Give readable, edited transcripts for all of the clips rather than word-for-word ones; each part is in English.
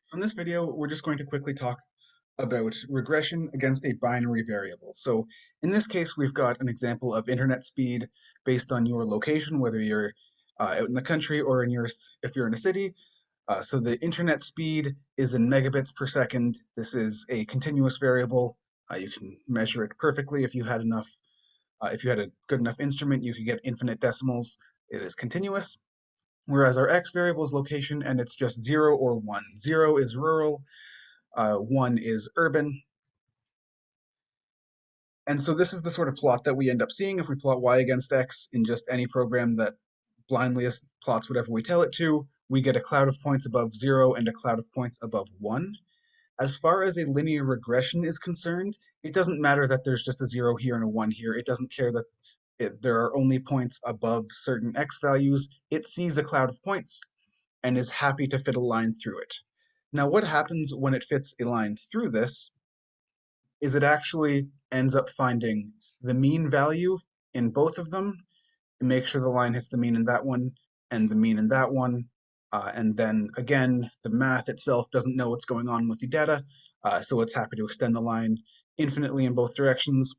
So in this video, we're just going to quickly talk about regression against a binary variable. So in this case, we've got an example of internet speed based on your location, whether you're out in the country or if you're in a city. So the internet speed is in megabits per second. This is a continuous variable. You can measure it perfectly if you had if you had a good enough instrument, you could get infinite decimals. It is continuous. Whereas our x variable is location, and it's just 0 or 1. 0 is rural, 1 is urban. And so this is the sort of plot that we end up seeing if we plot y against x in just any program that blindly plots whatever we tell it to. We get a cloud of points above 0 and a cloud of points above 1. As far as a linear regression is concerned, it doesn't matter that there's just a 0 here and a 1 here. It doesn't care that there are only points above certain x values. It sees a cloud of points and is happy to fit a line through it. Now, what happens when it fits a line through this is it actually ends up finding the mean value in both of them and make sure the line hits the mean in that one and the mean in that one. And then again, the math itself doesn't know what's going on with the data, so it's happy to extend the line infinitely in both directions.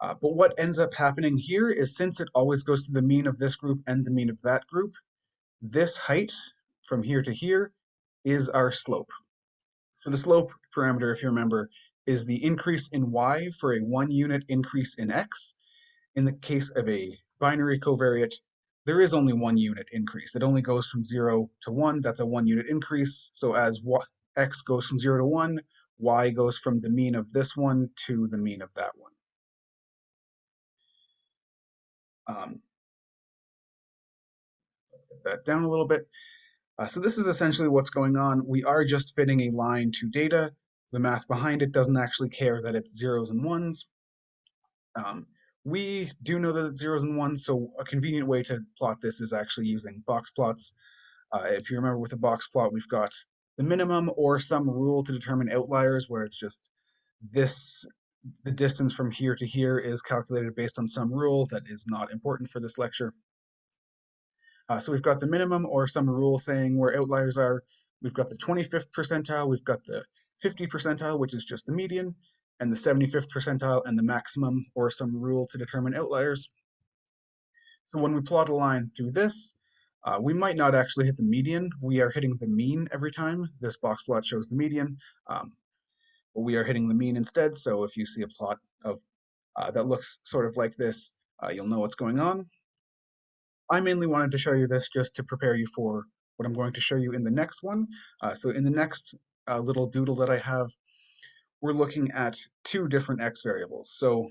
But what ends up happening here is since it always goes to the mean of this group and the mean of that group, this height from here to here is our slope. So the slope parameter, if you remember, is the increase in y for a 1 unit increase in x. In the case of a binary covariate, there is only 1 unit increase. It only goes from 0 to 1. That's a 1 unit increase. So as x goes from 0 to 1, y goes from the mean of this one to the mean of that one. Let's get that down a little bit. So this is essentially what's going on. We are just fitting a line to data. The math behind it doesn't actually care that it's zeros and ones. We do know that it's zeros and ones, so a convenient way to plot this is actually using box plots. If you remember with a box plot, we've got the minimum or some rule to determine outliers, where it's just the distance from here to here is calculated based on some rule that is not important for this lecture. So we've got the minimum or some rule saying where outliers are. We've got the 25th percentile, we've got the 50th percentile, which is just the median, and the 75th percentile and the maximum or some rule to determine outliers. So when we plot a line through this, we might not actually hit the median. We are hitting the mean every time. This box plot shows the median, but we are hitting the mean instead. So if you see a plot of that looks sort of like this, you'll know what's going on. I mainly wanted to show you this just to prepare you for what I'm going to show you in the next one. So in the next little doodle that I have, we're looking at two different x variables. So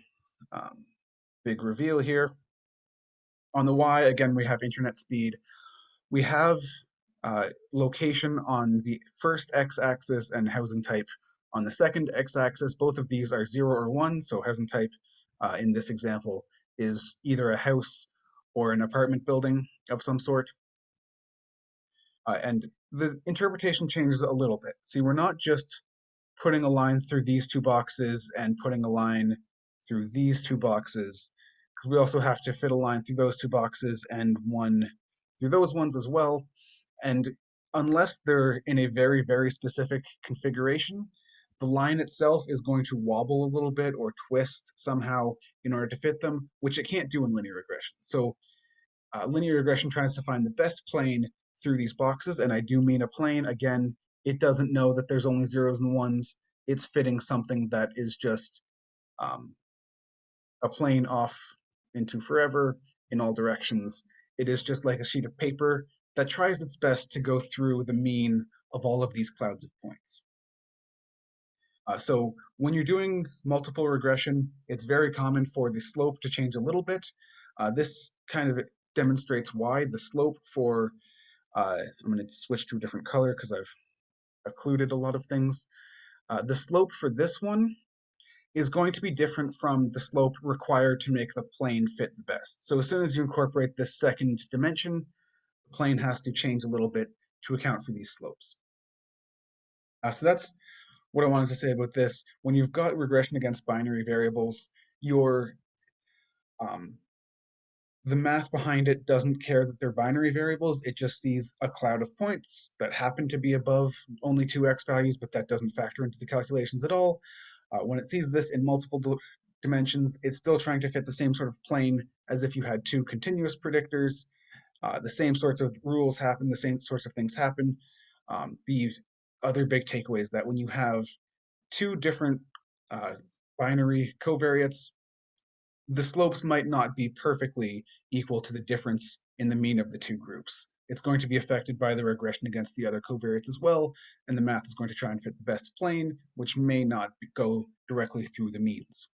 big reveal here. On the y, again, we have internet speed. We have location on the first x-axis and housing type on the second x-axis. Both of these are 0 or 1, so housing type in this example is either a house or an apartment building of some sort. And the interpretation changes a little bit. See, we're not just putting a line through these two boxes and putting a line through these two boxes, because we also have to fit a line through those two boxes and one through those ones as well. And unless they're in a very, very specific configuration, the line itself is going to wobble a little bit or twist somehow in order to fit them, which it can't do in linear regression. So linear regression tries to find the best plane through these boxes, and I do mean a plane. Again, it doesn't know that there's only zeros and ones. It's fitting something that is just a plane off into forever in all directions. It is just like a sheet of paper that tries its best to go through the mean of all of these clouds of points. So when you're doing multiple regression, it's very common for the slope to change a little bit. This kind of demonstrates why the slope for, I'm going to switch to a different color because I've occluded a lot of things. The slope for this one is going to be different from the slope required to make the plane fit the best. So as soon as you incorporate this second dimension, the plane has to change a little bit to account for these slopes. So that's what I wanted to say about this. When you've got regression against binary variables, your The math behind it doesn't care that they're binary variables. It just sees a cloud of points that happen to be above only two x values, but that doesn't factor into the calculations at all. When it sees this in multiple dimensions, it's still trying to fit the same sort of plane as if you had two continuous predictors. The same sorts of rules happen, the same sorts of things happen. The other big takeaway is that when you have two different uh, binary covariates, the slopes might not be perfectly equal to the difference in the mean of the two groups. It's going to be affected by the regression against the other covariates as well, and the math is going to try and fit the best plane, which may not go directly through the means.